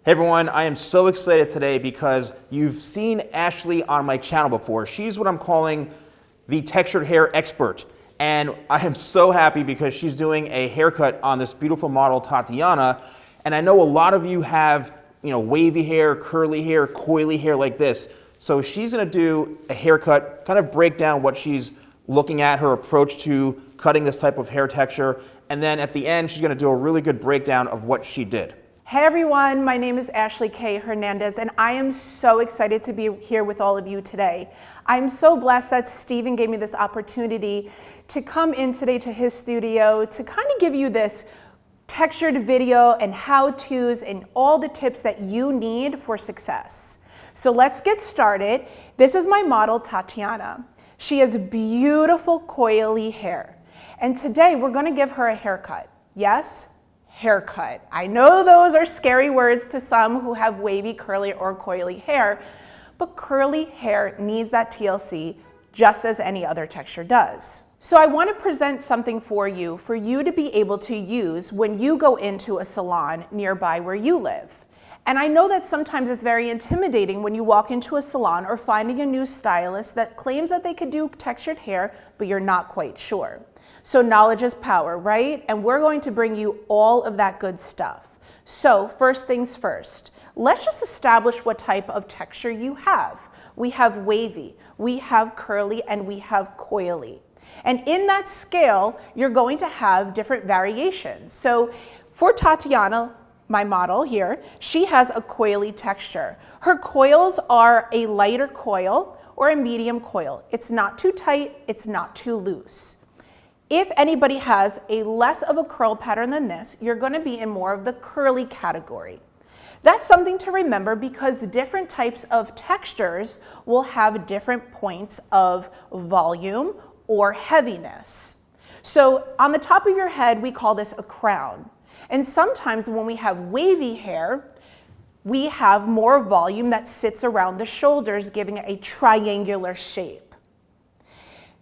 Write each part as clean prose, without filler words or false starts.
Hey everyone, I am so excited today because you've seen Ashley on my channel before. She's what I'm calling the textured hair expert. And I am so happy because she's doing a haircut on this beautiful model, Tatiana. And I know a lot of you have, wavy hair, curly hair, coily hair like this. So she's gonna do a haircut, kind of break down what she's looking at, her approach to cutting this type of hair texture. And then at the end, she's gonna do a really good breakdown of what she did. Hey everyone, my name is Ashley K. Hernandez and I am so excited to be here with all of you today. I'm so blessed that Steven gave me this opportunity to come in today to his studio to kind of give you this textured video and how-tos and all the tips that you need for success. So let's get started. This is my model, Tatiana. She has beautiful coily hair. And today we're gonna give her a haircut. Yes? Haircut. I know those are scary words to some who have wavy, curly, or coily hair, but curly hair needs that TLC just as any other texture does. So I want to present something for you to be able to use when you go into a salon nearby where you live. And I know that sometimes it's very intimidating when you walk into a salon or finding a new stylist that claims that they could do textured hair, but you're not quite sure. So knowledge is power, right? And we're going to bring you all of that good stuff. So first things first, let's just establish what type of texture you have. We have wavy, we have curly, and we have coily. And in that scale, you're going to have different variations. So for Tatiana, my model here, she has a coily texture. Her coils are a lighter coil or a medium coil. It's not too tight, it's not too loose. If anybody has a less of a curl pattern than this, you're going to be in more of the curly category. That's something to remember because different types of textures will have different points of volume or heaviness. So on the top of your head, we call this a crown. And sometimes when we have wavy hair, we have more volume that sits around the shoulders, giving it a triangular shape.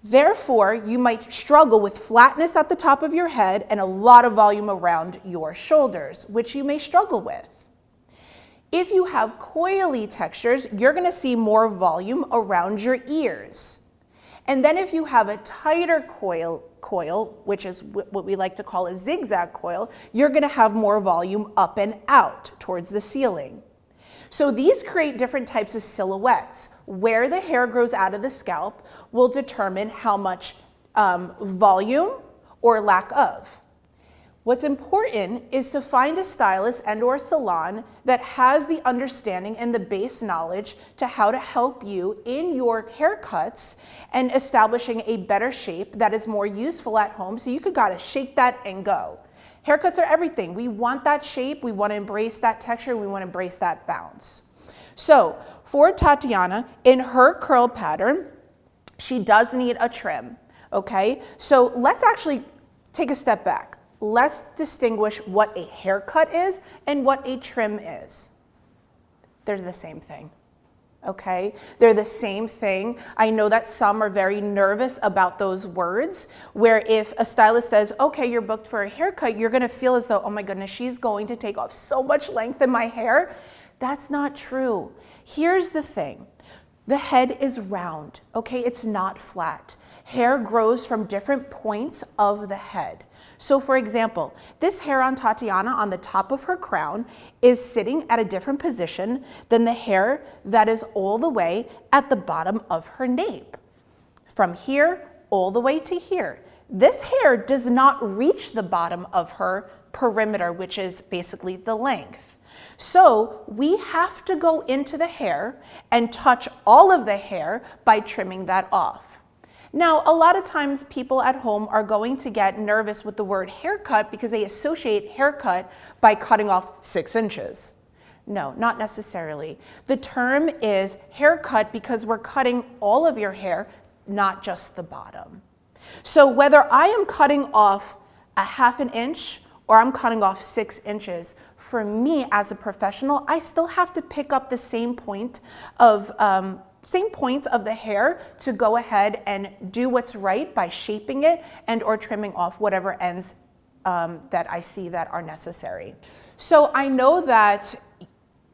Therefore, you might struggle with flatness at the top of your head and a lot of volume around your shoulders, which you may struggle with. If you have coily textures, you're going to see more volume around your ears. And then if you have a tighter coil, which is what we like to call a zigzag coil, you're going to have more volume up and out towards the ceiling. So these create different types of silhouettes. Where the hair grows out of the scalp will determine how much volume or lack of. What's important is to find a stylist and or salon that has the understanding and the base knowledge to how to help you in your haircuts and establishing a better shape that is more useful at home so you could gotta shake that and go. Haircuts are everything. We want that shape, we want to embrace that texture, we want to embrace that bounce. So for Tatiana, in her curl pattern, she does need a trim, okay? So let's actually take a step back. Let's distinguish what a haircut is and what a trim is. They're the same thing. Okay, they're the same thing. I know that some are very nervous about those words, where if a stylist says, okay, you're booked for a haircut, you're gonna feel as though, oh my goodness, she's going to take off so much length in my hair. That's not true. Here's the thing. The head is round, okay? It's not flat. Hair grows from different points of the head. So for example, this hair on Tatiana on the top of her crown is sitting at a different position than the hair that is all the way at the bottom of her nape. From here all the way to here. This hair does not reach the bottom of her perimeter, which is basically the length. So we have to go into the hair and touch all of the hair by trimming that off. Now, a lot of times people at home are going to get nervous with the word haircut because they associate haircut by cutting off 6 inches. No, not necessarily. The term is haircut because we're cutting all of your hair, not just the bottom. So whether I am cutting off a 1/2 inch or I'm cutting off 6 inches, for me as a professional, I still have to pick up the same points of the hair to go ahead and do what's right by shaping it and or trimming off whatever ends that I see that are necessary. So I know that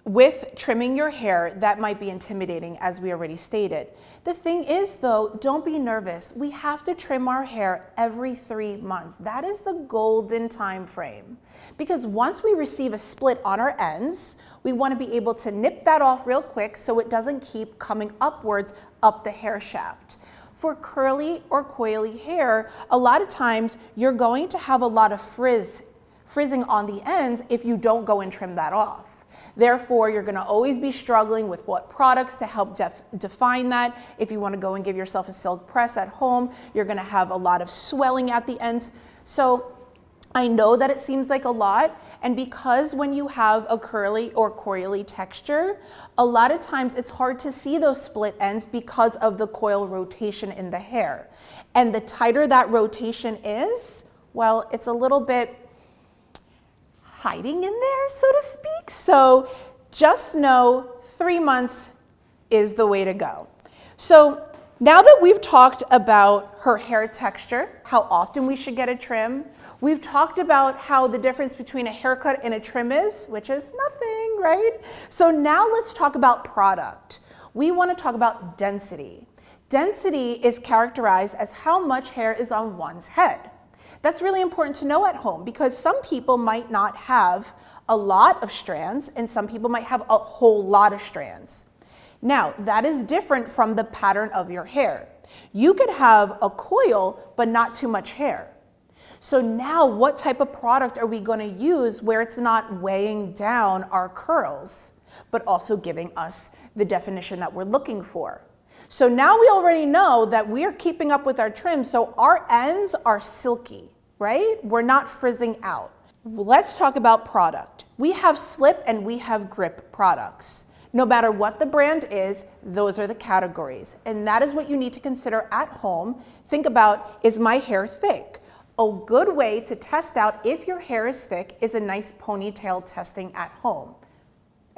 with trimming your hair, that might be intimidating, as we already stated. The thing is though, don't be nervous. We have to trim our hair every 3 months. That is the golden time frame. Because once we receive a split on our ends, we want to be able to nip that off real quick so it doesn't keep coming upwards up the hair shaft. For curly or coily hair, a lot of times you're going to have a lot of frizzing on the ends if you don't go and trim that off. Therefore, you're gonna always be struggling with what products to help define that. If you wanna go and give yourself a silk press at home, you're gonna have a lot of swelling at the ends. So I know that it seems like a lot, and because when you have a curly or coily texture, a lot of times it's hard to see those split ends because of the coil rotation in the hair. And the tighter that rotation is, well, it's a little bit hiding in there, so to speak. So just know 3 months is the way to go. So now that we've talked about her hair texture, how often we should get a trim, we've talked about how the difference between a haircut and a trim is, which is nothing, right? So now let's talk about product. We want to talk about density. Density is characterized as how much hair is on one's head. That's really important to know at home because some people might not have a lot of strands and some people might have a whole lot of strands. Now, that is different from the pattern of your hair. You could have a coil but not too much hair. So now what type of product are we going to use where it's not weighing down our curls but also giving us the definition that we're looking for? So now we already know that we're keeping up with our trim, so our ends are silky, right? We're not frizzing out. Let's talk about product. We have slip and we have grip products. No matter what the brand is, those are the categories. And that is what you need to consider at home. Think about, is my hair thick? A good way to test out if your hair is thick is a nice ponytail testing at home.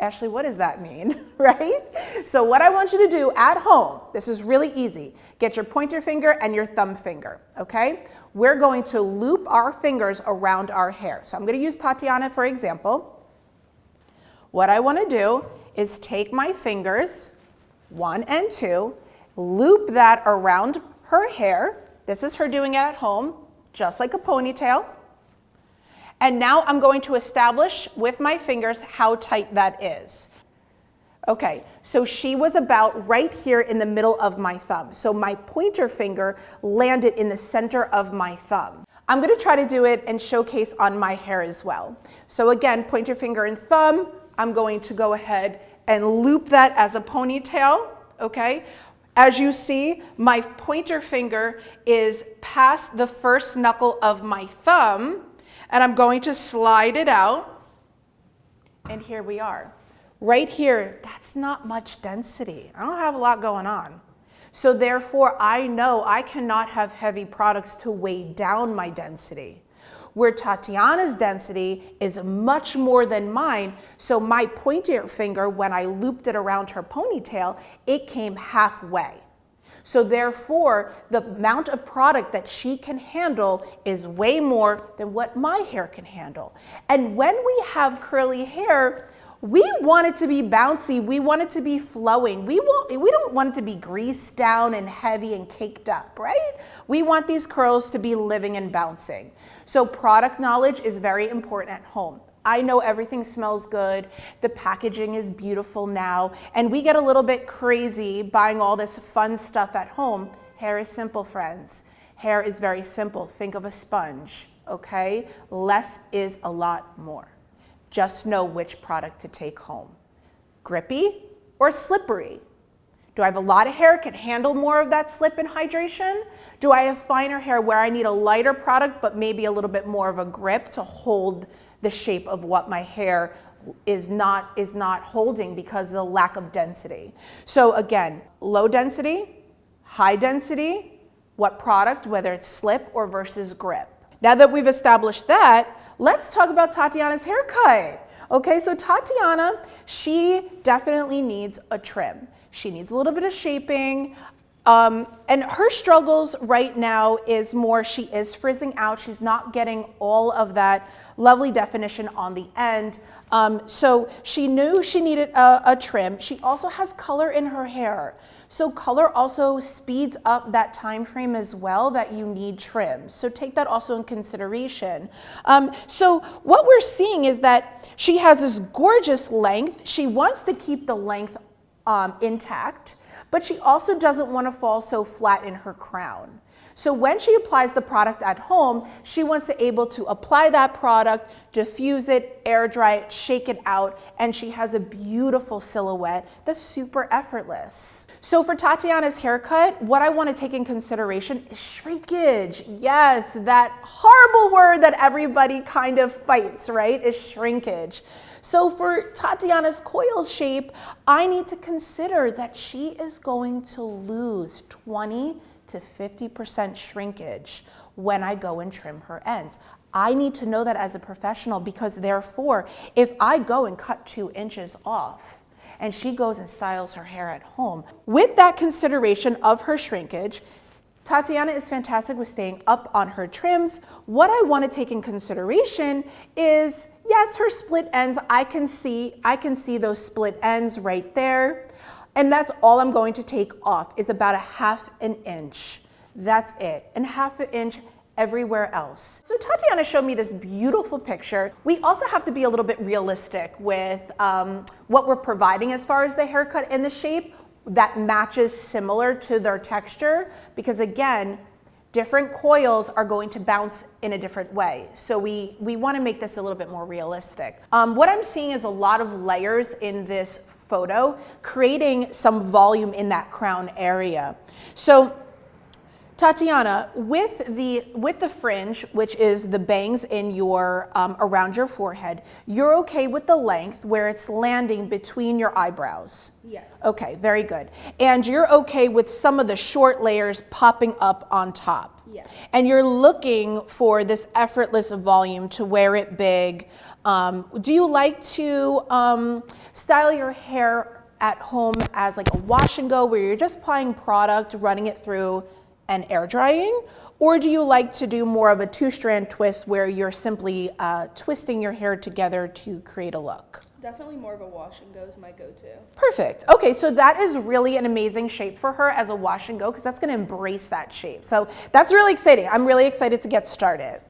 Ashley, what does that mean, right? So what I want you to do at home, this is really easy. Get your pointer finger and your thumb finger, okay? We're going to loop our fingers around our hair. So I'm gonna use Tatiana for example. What I wanna do is take my fingers, 1 and 2, loop that around her hair. This is her doing it at home, just like a ponytail. And now I'm going to establish with my fingers how tight that is. Okay, so she was about right here in the middle of my thumb. So my pointer finger landed in the center of my thumb. I'm gonna try to do it and showcase on my hair as well. So again, pointer finger and thumb, I'm going to go ahead and loop that as a ponytail, okay? As you see, my pointer finger is past the first knuckle of my thumb, and I'm going to slide it out, and here we are. Right here, that's not much density. I don't have a lot going on. So therefore, I know I cannot have heavy products to weigh down my density. Where Tatiana's density is much more than mine, so my pointer finger, when I looped it around her ponytail, it came halfway. So therefore, the amount of product that she can handle is way more than what my hair can handle. And when we have curly hair, we want it to be bouncy, we want it to be flowing. We don't want it to be greased down and heavy and caked up, right? We want these curls to be living and bouncing. So product knowledge is very important at home. I know everything smells good, the packaging is beautiful now, and we get a little bit crazy buying all this fun stuff at home. Hair is simple, friends. Hair is very simple. Think of a sponge, okay? Less is a lot more. Just know which product to take home. Grippy or slippery? Do I have a lot of hair, can handle more of that slip and hydration? Do I have finer hair where I need a lighter product but maybe a little bit more of a grip to hold the shape of what my hair is not holding because of the lack of density? So again, low density, high density, what product, whether it's slip or versus grip. Now that we've established that, let's talk about Tatiana's haircut. Okay, so Tatiana, she definitely needs a trim. She needs a little bit of shaping. And her struggles right now is more, she is frizzing out. She's not getting all of that lovely definition on the end. So she knew she needed a trim. She also has color in her hair. So color also speeds up that time frame as well that you need trim. So take that also in consideration. So what we're seeing is that she has this gorgeous length. She wants to keep the length intact, but she also doesn't want to fall so flat in her crown. So when she applies the product at home, she wants to be able to apply that product, diffuse it, air dry it, shake it out, and she has a beautiful silhouette that's super effortless. So for Tatiana's haircut, what I want to take in consideration is shrinkage. Yes, that horrible word that everybody kind of fights, right, is shrinkage. So for Tatiana's coil shape, I need to consider that she is going to lose 20 to 50% shrinkage when I go and trim her ends. I need to know that as a professional, because therefore, if I go and cut 2 inches off and she goes and styles her hair at home, with that consideration of her shrinkage, Tatiana is fantastic with staying up on her trims. What I want to take in consideration is, yes, her split ends, I can see those split ends right there. And that's all I'm going to take off, is about 1/2 inch. That's it, and 1/2 inch everywhere else. So Tatiana showed me this beautiful picture. We also have to be a little bit realistic with what we're providing as far as the haircut and the shape that matches similar to their texture, because again, different coils are going to bounce in a different way. So we want to make this a little bit more realistic. What I'm seeing is a lot of layers in this photo, creating some volume in that crown area. So Tatiana, with the fringe, which is the bangs in your around your forehead, you're okay with the length where it's landing between your eyebrows? Yes. Okay, very good. And you're okay with some of the short layers popping up on top? Yes. And you're looking for this effortless volume to wear it big. Do you like to style your hair at home as like a wash and go, where you're just applying product, running it through, and air drying? Or do you like to do more of a 2-strand twist where you're simply twisting your hair together to create a look? Definitely more of a wash and go is my go-to. Perfect. Okay, so that is really an amazing shape for her as a wash and go, because that's going to embrace that shape. So that's really exciting. I'm really excited to get started.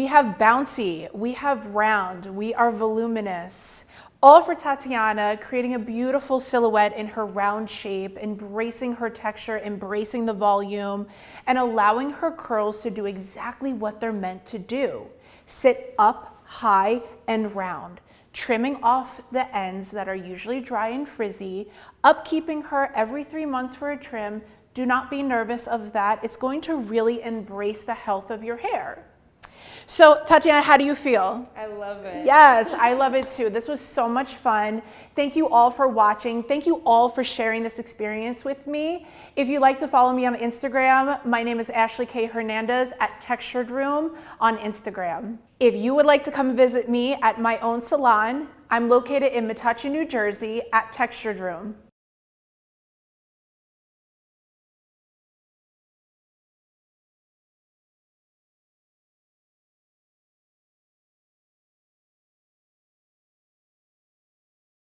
have bouncy, we have round, we are voluminous. All for Tatiana, creating a beautiful silhouette in her round shape, embracing her texture, embracing the volume, and allowing her curls to do exactly what they're meant to do. Sit up, high, and round, trimming off the ends that are usually dry and frizzy, upkeeping her every 3 months for a trim. Do not be nervous of that. It's going to really embrace the health of your hair. So Tatiana, how do you feel? I love it. Yes, I love it too. This was so much fun. Thank you all for watching. Thank you all for sharing this experience with me. If you'd like to follow me on Instagram, my name is Ashley K. Hernandez at Textured Room on Instagram. If you would like to come visit me at my own salon, I'm located in Metuchen, New Jersey at Textured Room.